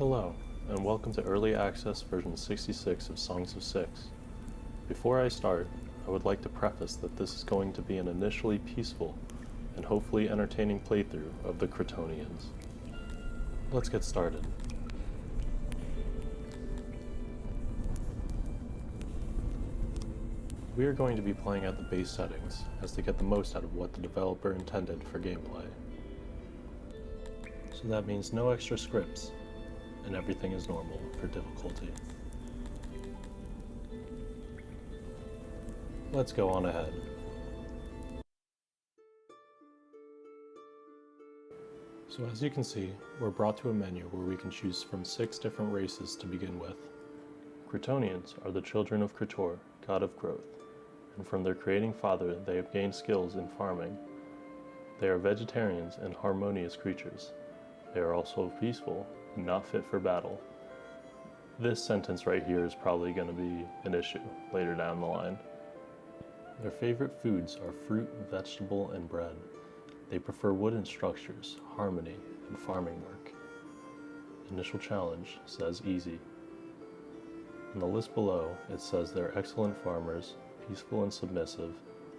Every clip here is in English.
Hello, and welcome to Early Access version 66 of Songs of Syx. Before I start, I would like to preface that this is going to be an initially peaceful and hopefully entertaining playthrough of the Cretonians. Let's get started. We are going to be playing at the base settings as to get the most out of what the developer intended for gameplay. So that means no extra scripts, and everything is normal for difficulty. Let's go on ahead. So as you can see, we're brought to a menu where we can choose from 6 different races to begin with. Cretonians are the children of Cretor, god of growth, and from their creating father they have gained skills in farming. They are vegetarians and harmonious creatures. They are also peaceful and not fit for battle. This sentence right here is probably going to be an issue later down the line. Their favorite foods are fruit, vegetable, and bread. They prefer wooden structures, harmony, and farming work. Initial challenge says easy. In the list below, it says they're excellent farmers, peaceful and submissive,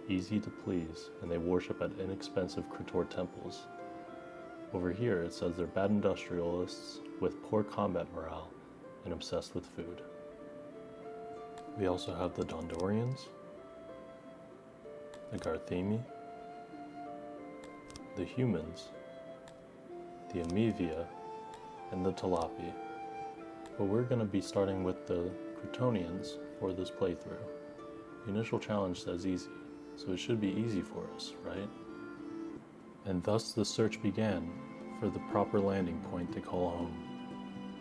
easy to please, and they worship at inexpensive Cretor temples. Over here, it says they're bad industrialists with poor combat morale and obsessed with food. We also have the Dondorians, the Garthemi, the humans, the Amevia, and the Talapi. But we're going to be starting with the Cretonians for this playthrough. The initial challenge says easy, so it should be easy for us, right? And thus the search began for the proper landing point to call home.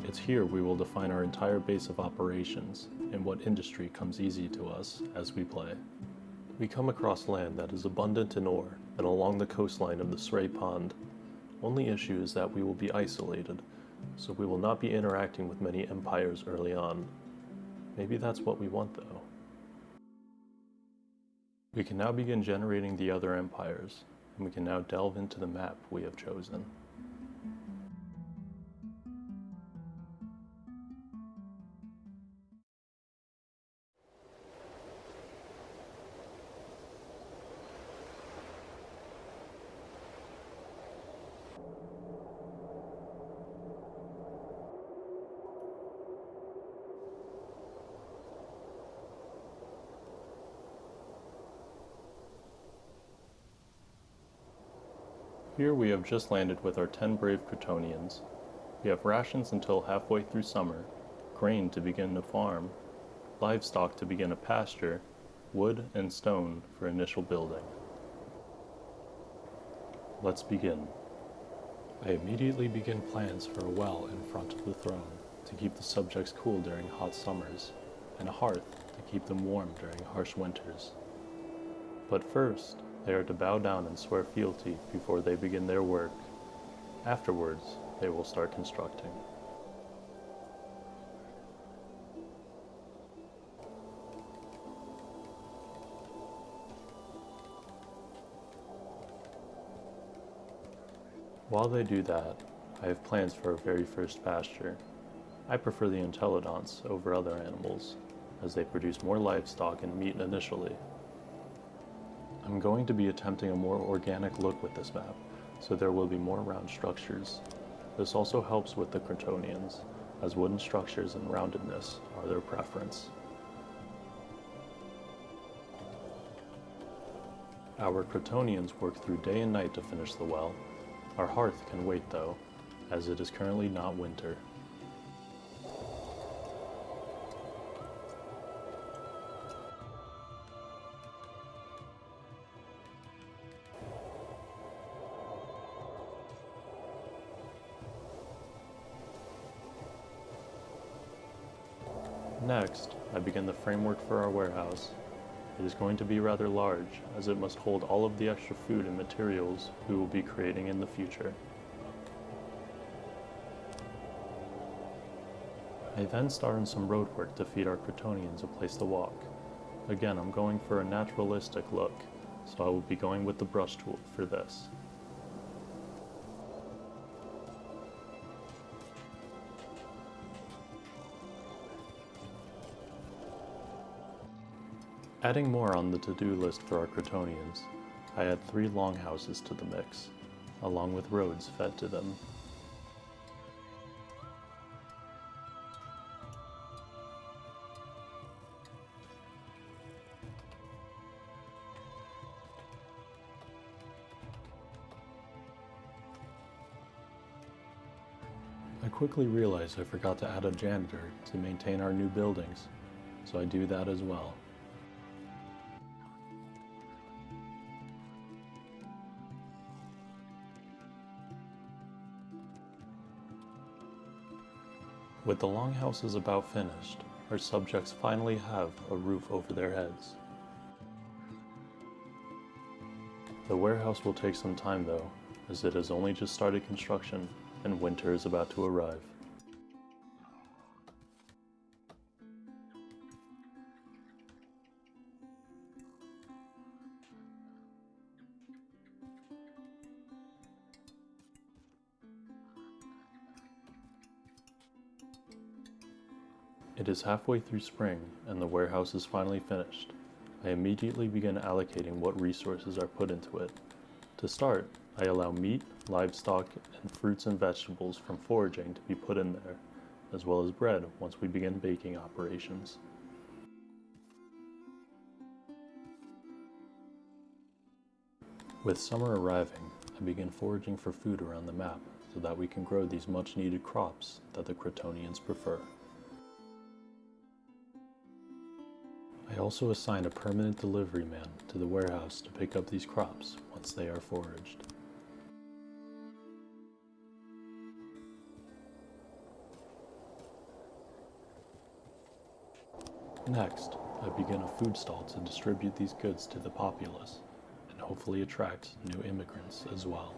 It's here we will define our entire base of operations and what industry comes easy to us as we play. We come across land that is abundant in ore and along the coastline of the Sray Pond. Only issue is that we will be isolated, so we will not be interacting with many empires early on. Maybe that's what we want though. We can now begin generating the other empires, and we can now delve into the map we have chosen. Here we have just landed with our 10 brave Cretonians. We have rations until halfway through summer, grain to begin to farm, livestock to begin a pasture, wood and stone for initial building. Let's begin. I immediately begin plans for a well in front of the throne to keep the subjects cool during hot summers, and a hearth to keep them warm during harsh winters. But first, they are to bow down and swear fealty before they begin their work. Afterwards, they will start constructing. While they do that, I have plans for our very first pasture. I prefer the Intelligents over other animals, as they produce more livestock and meat initially. I'm going to be attempting a more organic look with this map, so there will be more round structures. This also helps with the Cretonians, as wooden structures and roundedness are their preference. Our Cretonians work through day and night to finish the well. Our hearth can wait though, as it is currently not winter. Next, I begin the framework for our warehouse. It is going to be rather large, as it must hold all of the extra food and materials we will be creating in the future. I then start on some road work to feed our Cretonians a place to walk. Again, I'm going for a naturalistic look, so I will be going with the brush tool for this. Adding more on the to-do list for our Cretonians, I add 3 longhouses to the mix, along with roads fed to them. I quickly realized I forgot to add a janitor to maintain our new buildings, so I do that as well. With the longhouses about finished, our subjects finally have a roof over their heads. The warehouse will take some time though, as it has only just started construction and winter is about to arrive. It is halfway through spring and the warehouse is finally finished. I immediately begin allocating what resources are put into it. To start, I allow meat, livestock, and fruits and vegetables from foraging to be put in there, as well as bread once we begin baking operations. With summer arriving, I begin foraging for food around the map so that we can grow these much needed crops that the Cretonians prefer. I also assign a permanent delivery man to the warehouse to pick up these crops once they are foraged. Next, I begin a food stall to distribute these goods to the populace and hopefully attract new immigrants as well.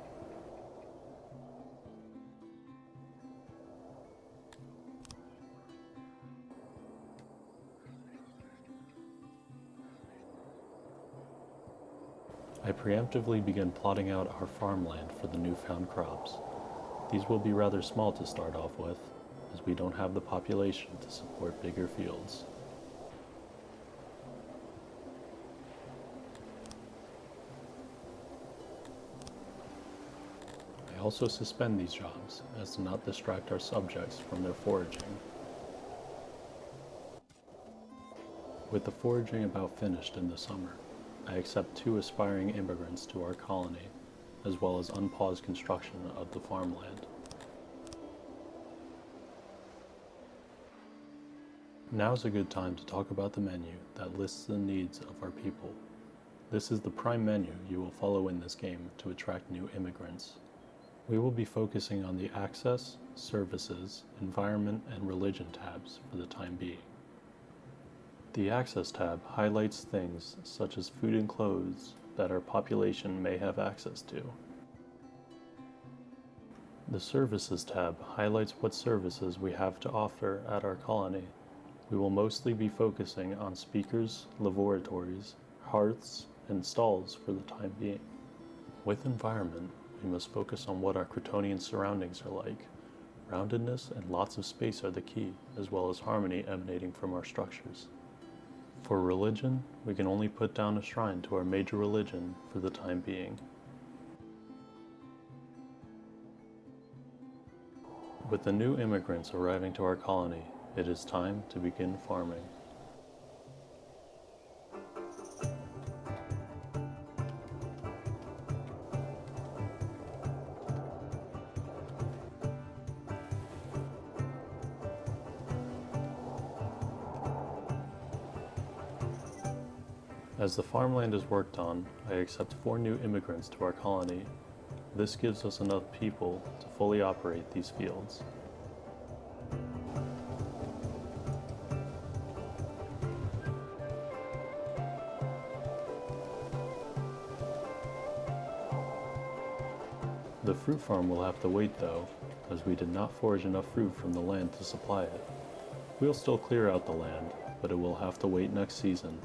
I preemptively begin plotting out our farmland for the newfound crops. These will be rather small to start off with, as we don't have the population to support bigger fields. I also suspend these jobs as to not distract our subjects from their foraging. With the foraging about finished in the summer, I accept 2 aspiring immigrants to our colony, as well as unpaused construction of the farmland. Now's a good time to talk about the menu that lists the needs of our people. This is the prime menu you will follow in this game to attract new immigrants. We will be focusing on the access, services, environment, and religion tabs for the time being. The Access tab highlights things such as food and clothes that our population may have access to. The Services tab highlights what services we have to offer at our colony. We will mostly be focusing on speakers, laboratories, hearths, and stalls for the time being. With environment, we must focus on what our Cretonian surroundings are like. Roundedness and lots of space are the key, as well as harmony emanating from our structures. For religion, we can only put down a shrine to our major religion for the time being. With the new immigrants arriving to our colony, it is time to begin farming. As the farmland is worked on, I accept 4 new immigrants to our colony. This gives us enough people to fully operate these fields. The fruit farm will have to wait though, as we did not forage enough fruit from the land to supply it. We'll still clear out the land, but it will have to wait next season.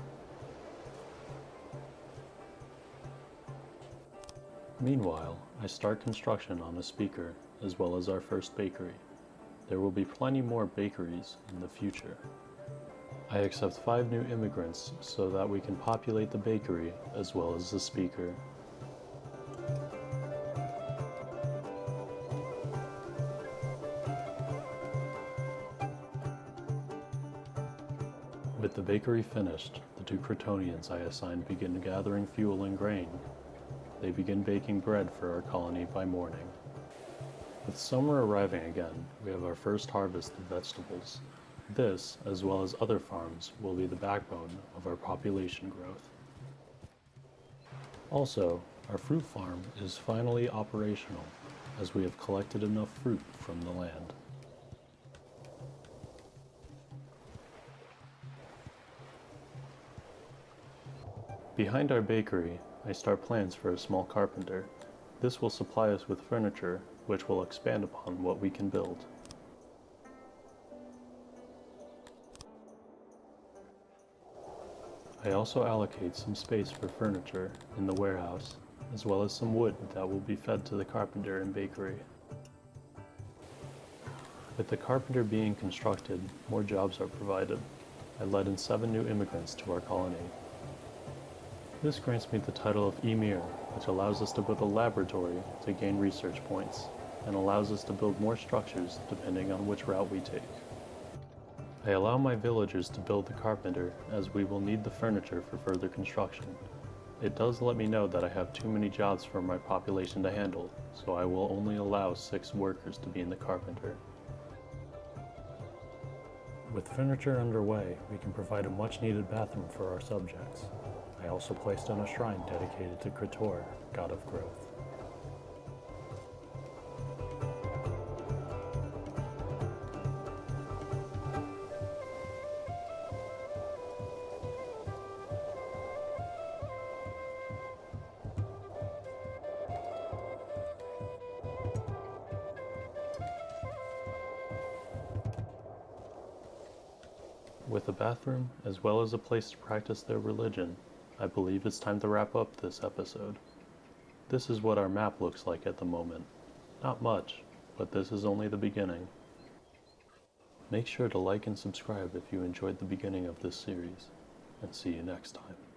Meanwhile, I start construction on a speaker, as well as our first bakery. There will be plenty more bakeries in the future. I accept 5 new immigrants so that we can populate the bakery as well as the speaker. With the bakery finished, the 2 Cretonians I assigned begin gathering fuel and grain. They begin baking bread for our colony by morning. With summer arriving again, we have our first harvest of vegetables. This, as well as other farms, will be the backbone of our population growth. Also, our fruit farm is finally operational, as we have collected enough fruit from the land. Behind our bakery, I start plans for a small carpenter. This will supply us with furniture, which will expand upon what we can build. I also allocate some space for furniture in the warehouse, as well as some wood that will be fed to the carpenter and bakery. With the carpenter being constructed, more jobs are provided. I let in 7 new immigrants to our colony. This grants me the title of Emir, which allows us to build a laboratory to gain research points, and allows us to build more structures depending on which route we take. I allow my villagers to build the carpenter, as we will need the furniture for further construction. It does let me know that I have too many jobs for my population to handle, so I will only allow 6 workers to be in the carpenter. With furniture underway, we can provide a much-needed bathroom for our subjects. I also placed in a shrine dedicated to Cretor, god of growth. With a bathroom, as well as a place to practice their religion, I believe it's time to wrap up this episode. This is what our map looks like at the moment. Not much, but this is only the beginning. Make sure to like and subscribe if you enjoyed the beginning of this series, and see you next time.